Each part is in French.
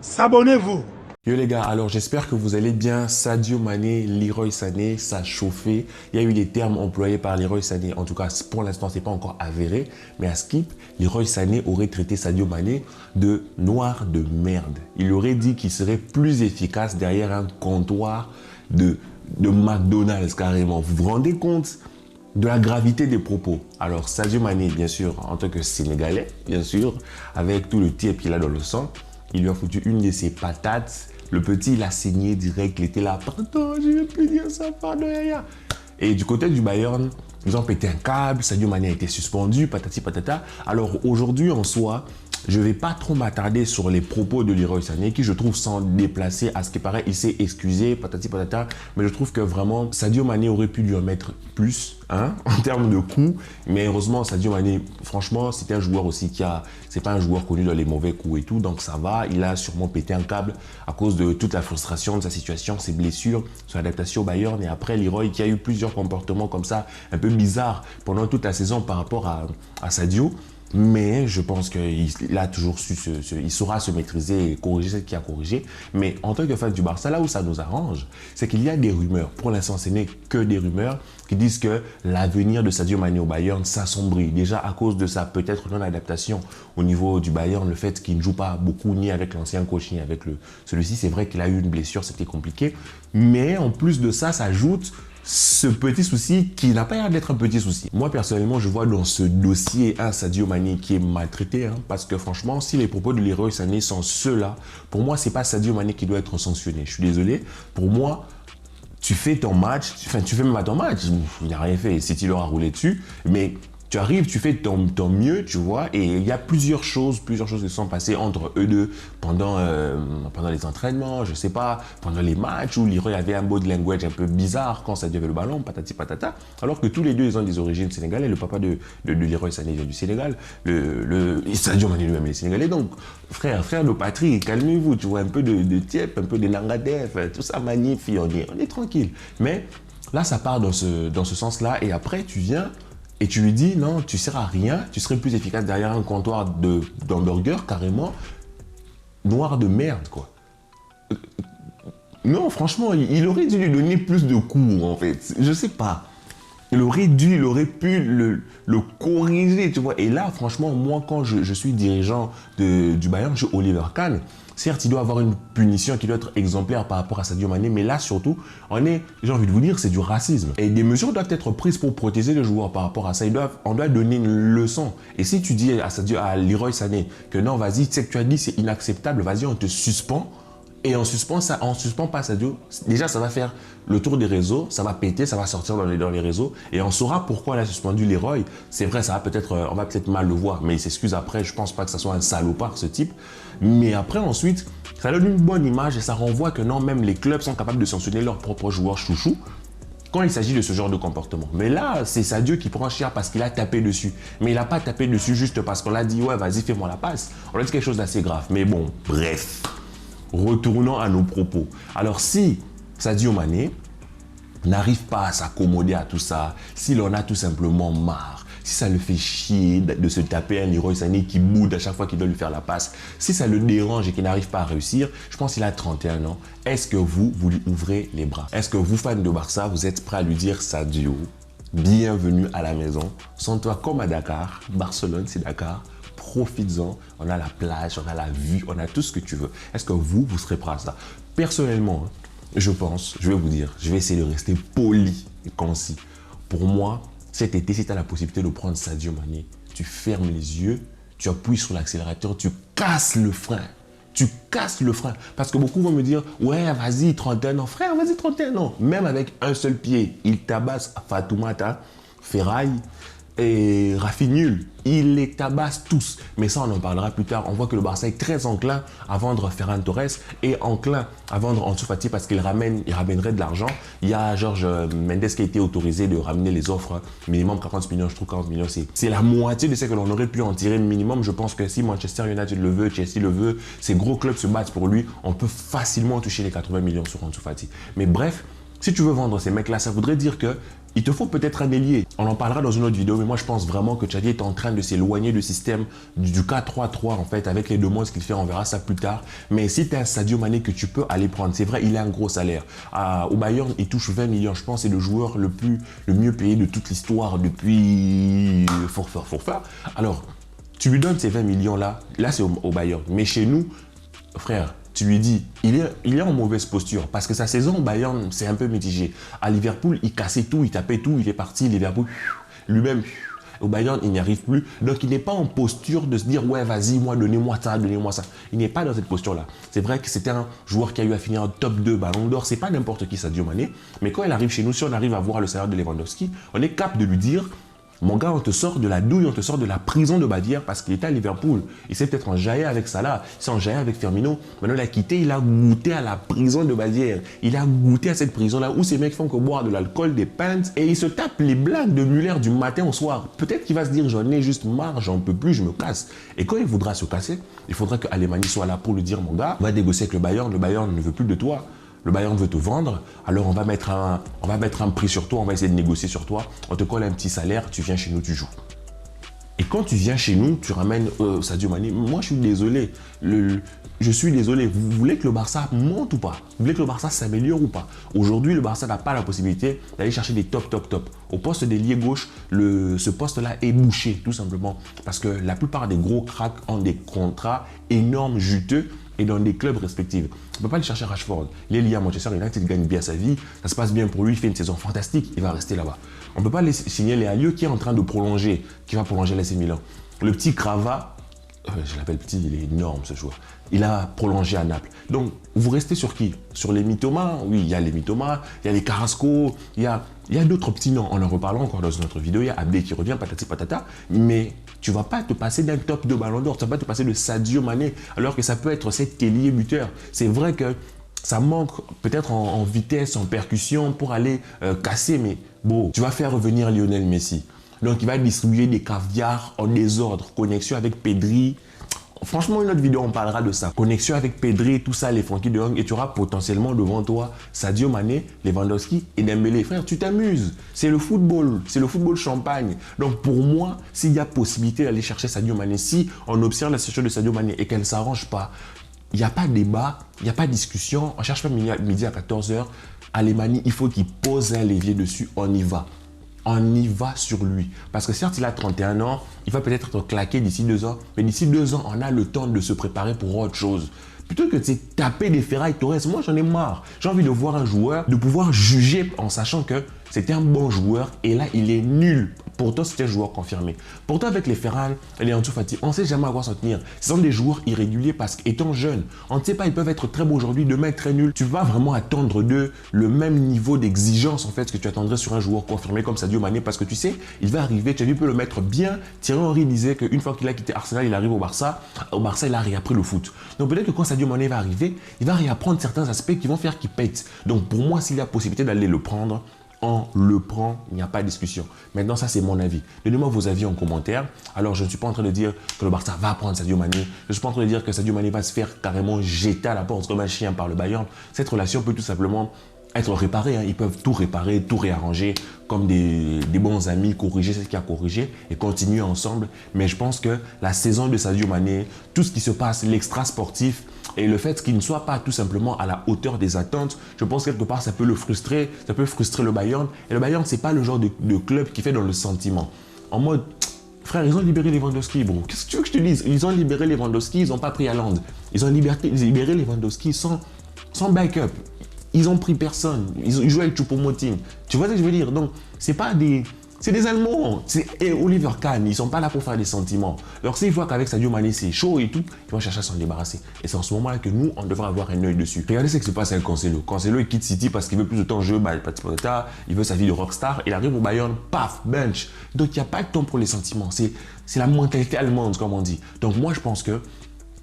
S'abonnez-vous. Yo les gars, alors j'espère que vous allez bien. Sadio Mané, Leroy Sané, ça a chauffé. Il y a eu des termes employés par Leroy Sané. En tout cas, pour l'instant, c'est pas encore avéré. Mais à Skip, Leroy Sané aurait traité Sadio Mané de noir de merde. Il aurait dit qu'il serait plus efficace derrière un comptoir de McDonald's carrément. Vous vous rendez compte de la gravité des propos? Alors Sadio Mané, bien sûr, en tant que Sénégalais, bien sûr, avec tout le tiep qu'il a dans le sang, il lui a foutu une de ses patates. Le petit, il a saigné direct, il était là, pardon, je ne vais plus dire ça, pardon, yaya. Et du côté du Bayern, ils ont pété un câble, Sadio Mané a été suspendu, patati patata. Alors aujourd'hui, en soi, je ne vais pas trop m'attarder sur les propos de Leroy Sané, qui je trouve sans déplacer. À ce qui paraît, il s'est excusé, patati patata. Mais je trouve que vraiment, Sadio Mané aurait pu lui en mettre plus, hein, en termes de coups. Mais heureusement, Sadio Mané, franchement, c'était un joueur aussi c'est pas un joueur connu dans les mauvais coups et tout. Donc ça va, il a sûrement pété un câble à cause de toute la frustration de sa situation, ses blessures, son adaptation au Bayern. Et après, Leroy qui a eu plusieurs comportements comme ça, un peu bizarres pendant toute la saison par rapport à Sadio. Mais je pense qu'il a toujours su, il saura se maîtriser et corriger ce qu'il a corrigé. Mais en tant que fan du Barça, là où ça nous arrange, c'est qu'il y a des rumeurs. Pour l'instant, ce n'est que des rumeurs qui disent que l'avenir de Sadio Mané au Bayern s'assombrit. Déjà à cause de sa peut-être non-adaptation au niveau du Bayern, le fait qu'il ne joue pas beaucoup ni avec l'ancien coach ni avec celui-ci. C'est vrai qu'il a eu une blessure, c'était compliqué. Mais en plus de ça, ça ajoute ce petit souci qui n'a pas l'air d'être un petit souci. Moi, personnellement, je vois dans ce dossier un Sadio Mané qui est maltraité, hein, parce que franchement, si les propos de Leroy Sané sont ceux-là, pour moi, c'est pas Sadio Mané qui doit être sanctionné. Je suis désolé. Pour moi, tu fais ton match, tu fais même pas ton match, il n'a rien fait, City leur a roulé dessus, mais tu arrives, tu fais ton mieux, tu vois, et il y a plusieurs choses qui se sont passées entre eux deux pendant les entraînements, je sais pas, pendant les matchs où Leroy avait un body language un peu bizarre quand Sadio avait le ballon, patati patata, alors que tous les deux, ils ont des origines sénégalaises. Le papa de Leroy Sané vient du Sénégal, Sadio Mané lui-même est sénégalais, donc frère de patrie, calmez-vous, tu vois, un peu de tiep, un peu de nangadef, tout ça magnifique, on est tranquille. Mais là, ça part dans ce sens-là, et après, tu viens et tu lui dis, non, tu ne sers à rien, tu serais plus efficace derrière un comptoir d'hamburger, carrément, noir de merde, quoi. Non, franchement, il aurait dû lui donner plus de coups, en fait. Je sais pas. Il aurait pu le corriger, tu vois. Et là, franchement, moi, quand je suis dirigeant du Bayern, je suis Oliver Kahn. Certes, il doit avoir une punition qui doit être exemplaire par rapport à Sadio Mané, mais là, surtout, j'ai envie de vous dire, c'est du racisme. Et des mesures doivent être prises pour protéger les joueurs par rapport à ça. On doit donner une leçon. Et si tu dis à Leroy Sané que non, vas-y, tu sais que tu as dit, c'est inacceptable, vas-y, on te suspend. Et on suspend pas Sadio. Déjà, ça va faire le tour des réseaux, ça va péter, ça va sortir dans les réseaux. Et on saura pourquoi elle a suspendu Leroy. C'est vrai, on va peut-être mal le voir, mais il s'excuse après. Je pense pas que ça soit un salopard, ce type. Mais après, ensuite, ça donne une bonne image et ça renvoie que non, même les clubs sont capables de sanctionner leurs propres joueurs chouchous quand il s'agit de ce genre de comportement. Mais là, c'est Sadio qui prend cher parce qu'il a tapé dessus. Mais il n'a pas tapé dessus juste parce qu'on l'a dit, ouais, vas-y, fais-moi la passe. On a dit quelque chose d'assez grave. Mais bon, bref. Retournons à nos propos. Alors si Sadio Mané n'arrive pas à s'accommoder à tout ça, s'il en a tout simplement marre, si ça le fait chier de se taper un Leroy Sané qui boude à chaque fois qu'il doit lui faire la passe, si ça le dérange et qu'il n'arrive pas à réussir, je pense qu'il a 31 ans, est-ce que vous lui ouvrez les bras? Est-ce que vous, fans de Barça, vous êtes prêts à lui dire Sadio, bienvenue à la maison, sens-toi comme à Dakar, Barcelone c'est Dakar, profites-en, on a la plage, on a la vue, on a tout ce que tu veux. Est-ce que vous serez prêt à ça? Personnellement, je pense, je vais vous dire, je vais essayer de rester poli et concis. Pour moi, cet été, si tu as la possibilité de prendre Sadio Mané, tu fermes les yeux, tu appuies sur l'accélérateur, tu casses le frein. Tu casses le frein. Parce que beaucoup vont me dire, ouais, vas-y, 31 ans. Frère, vas-y, 31 ans. Même avec un seul pied, il tabasse Fatoumata, Ferraille et Rafinul. Il les tabasse tous. Mais ça, on en parlera plus tard. On voit que le Barça est très enclin à vendre Ferran Torres et enclin à vendre Ansu Fati parce qu'il ramènerait de l'argent. Il y a Georges Mendes qui a été autorisé de ramener les offres. Minimum 40 millions. Je trouve 40 millions, c'est la moitié de ce que l'on aurait pu en tirer minimum. Je pense que si Manchester United le veut, Chelsea le veut, ces gros clubs se battent pour lui, on peut facilement toucher les 80 millions sur Ansu Fati. Mais bref, si tu veux vendre ces mecs-là, ça voudrait dire que Il te faut peut-être un ailier. On en parlera dans une autre vidéo, mais moi je pense vraiment que Xavi est en train de s'éloigner du système du 4-3-3 en fait, avec les demandes qu'il fait, on verra ça plus tard. Mais si tu as un Sadio Mané que tu peux aller prendre, c'est vrai, il a un gros salaire. Au Bayern, il touche 20 millions, je pense, c'est le joueur le mieux payé de toute l'histoire depuis Forfait. Alors, tu lui donnes ces 20 millions là c'est au Bayern. Mais chez nous, frère, tu lui dis, il est en mauvaise posture parce que sa saison au Bayern, c'est un peu mitigé. À Liverpool, il cassait tout, il tapait tout, il est parti, Liverpool, lui-même, au Bayern, il n'y arrive plus. Donc, il n'est pas en posture de se dire, ouais, vas-y, moi, donnez-moi ça, donnez-moi ça. Il n'est pas dans cette posture-là. C'est vrai que c'était un joueur qui a eu à finir en top 2 Ballon d'Or. C'est pas n'importe qui, Sadio Mané. Mais quand il arrive chez nous, si on arrive à voir le salaire de Lewandowski, on est capable de lui dire, mon gars, on te sort de la douille, on te sort de la prison de Bavière parce qu'il était à Liverpool. Il s'est peut-être enjaillé avec Salah, il s'est enjaillé avec Firmino. Maintenant, il a quitté, il a goûté à la prison de Bavière. Il a goûté à cette prison-là où ces mecs font que boire de l'alcool, des pintes et ils se tapent les blagues de Müller du matin au soir. Peut-être qu'il va se dire, j'en ai juste marre, j'en peux plus, je me casse. Et quand il voudra se casser, il faudra que Alemany soit là pour lui dire, mon gars, va négocier avec le Bayern ne veut plus de toi. Le Bayern veut te vendre, alors on va mettre un prix sur toi, on va essayer de négocier sur toi, on te colle un petit salaire, tu viens chez nous, tu joues. Et quand tu viens chez nous, tu ramènes Sadio Mané. Moi, je suis désolé. Je suis désolé. Vous voulez que le Barça monte ou pas? Vous voulez que le Barça s'améliore ou pas? Aujourd'hui, le Barça n'a pas la possibilité d'aller chercher des top. Au poste d'ailier gauche, ce poste-là est bouché, tout simplement. Parce que la plupart des gros cracks ont des contrats énormes, juteux, et dans des clubs respectifs. On ne peut pas aller chercher Rashford. Il est lié à Manchester United, il gagne bien sa vie, ça se passe bien pour lui, il fait une saison fantastique, il va rester là-bas. On ne peut pas aller signer les Alieux qui est en train de prolonger, qui va prolonger l'AC Milan. Le petit Crava, je l'appelle petit, il est énorme ce joueur. Il a prolongé à Naples. Donc, vous restez sur qui? Sur les mythomas? Oui, il y a les mythomas, il y a les Carrasco, il y a d'autres petits noms. On en reparlera encore dans une autre vidéo. Il y a Abdé qui revient, patati patata. Mais tu ne vas pas te passer d'un top de Ballon d'Or. Tu ne vas pas te passer de Sadio Mané, alors que ça peut être cet ailier buteur. C'est vrai que ça manque peut-être en vitesse, en percussion pour aller casser. Mais bon, tu vas faire revenir Lionel Messi. Donc, il va distribuer des caviars en désordre. Connexion avec Pedri. Franchement, une autre vidéo, on parlera de ça. Connexion avec Pedri, tout ça, les Frankie de Jong. Et tu auras potentiellement devant toi Sadio Mané, Lewandowski et Dembélé. Frère, tu t'amuses. C'est le football champagne. Donc, pour moi, s'il y a possibilité d'aller chercher Sadio Mané, si on observe la situation de Sadio Mané et qu'elle ne s'arrange pas, il n'y a pas de débat, il n'y a pas de discussion. On ne cherche pas midi à 14h. Alemany, il faut qu'il pose un levier dessus. On y va. On y va sur lui. Parce que certes, il a 31 ans, il va peut-être être claqué d'ici 2 ans, mais d'ici 2 ans, on a le temps de se préparer pour autre chose. Plutôt que de taper des ferrailles Torres, moi j'en ai marre. J'ai envie de voir un joueur, de pouvoir juger en sachant que c'était un bon joueur et là, il est nul. Pourtant, c'était un joueur confirmé. Pourtant, avec les Ferran et les Ansu Fati, on ne sait jamais à quoi s'en tenir. Ce sont des joueurs irréguliers parce qu'étant jeunes, on ne sait pas, ils peuvent être très beaux aujourd'hui, demain être très nuls. Tu vas vraiment attendre d'eux le même niveau d'exigence en fait que tu attendrais sur un joueur confirmé comme Sadio Mané parce que tu sais, il va arriver, tu as vu, peut le mettre bien. Thierry Henry disait qu'une fois qu'il a quitté Arsenal, il arrive au Barça. Au Barça, il a réappris le foot. Donc peut-être que quand Sadio Mané va arriver, il va réapprendre certains aspects qui vont faire qu'il pète. Donc pour moi, s'il y a possibilité d'aller le prendre, on le prend, il n'y a pas de discussion. Maintenant, ça, c'est mon avis. Donnez-moi vos avis en commentaire. Alors, je ne suis pas en train de dire que le Barça va prendre Sadio Mané. Je ne suis pas en train de dire que Sadio Mané va se faire carrément jeter à la porte comme un chien par le Bayern. Cette relation peut tout simplement être réparée. Ils peuvent tout réparer, tout réarranger comme des bons amis, corriger ce qui a corrigé et continuer ensemble. Mais je pense que la saison de Sadio Mané, tout ce qui se passe, l'extra sportif, et le fait qu'il ne soit pas tout simplement à la hauteur des attentes, je pense quelque part ça peut le frustrer, ça peut frustrer le Bayern. Et le Bayern, c'est pas le genre de club qui fait dans le sentiment. En mode, frère, ils ont libéré Lewandowski, bro. Qu'est-ce que tu veux que je te dise? Ils ont libéré Lewandowski, ils n'ont pas pris Haaland. Ils ont libéré Lewandowski sans backup. Ils ont pris personne. Ils jouent avec Choupo-Moting. Tu vois ce que je veux dire? Donc, c'est pas des... C'est des Allemands. Et Oliver Kahn, ils ne sont pas là pour faire des sentiments. Alors, s'ils voient qu'avec Sadio Mané, c'est chaud et tout, ils vont chercher à s'en débarrasser. Et c'est en ce moment-là que nous, on devrait avoir un œil dessus. Regardez ce qui se passe avec Cancelo. Cancelo, il quitte City parce qu'il veut plus de temps de jeu, il veut sa vie de rockstar. Il arrive au Bayern, paf, bench. Donc, il n'y a pas de temps pour les sentiments. C'est la mentalité allemande, comme on dit. Donc, moi, je pense que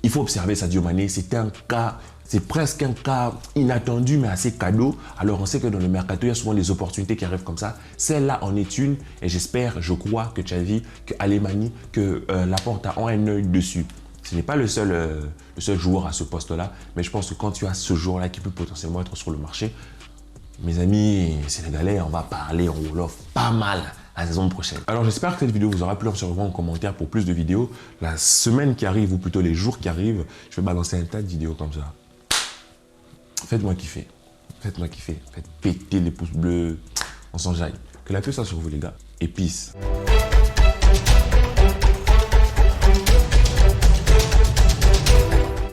il faut observer Sadio Mané. C'est un cas... C'est presque un cas inattendu, mais assez cadeau. Alors, on sait que dans le mercato, il y a souvent des opportunités qui arrivent comme ça. Celle-là en est une. Et j'espère, je crois que Xavi, que Alemany, que Laporta ont un œil dessus. Ce n'est pas le seul joueur à ce poste-là. Mais je pense que quand tu as ce joueur-là qui peut potentiellement être sur le marché, Mes amis sénégalais, on va parler en Wolof pas mal la saison prochaine. Alors j'espère que cette vidéo vous aura plu. On se revoit en commentaire pour plus de vidéos. La semaine qui arrive, ou plutôt les jours qui arrivent, je vais balancer un tas de vidéos comme ça. Faites-moi kiffer. Faites-moi kiffer. Faites péter les pouces bleus. On s'enjaille. Que la paix soit sur vous les gars. Et peace.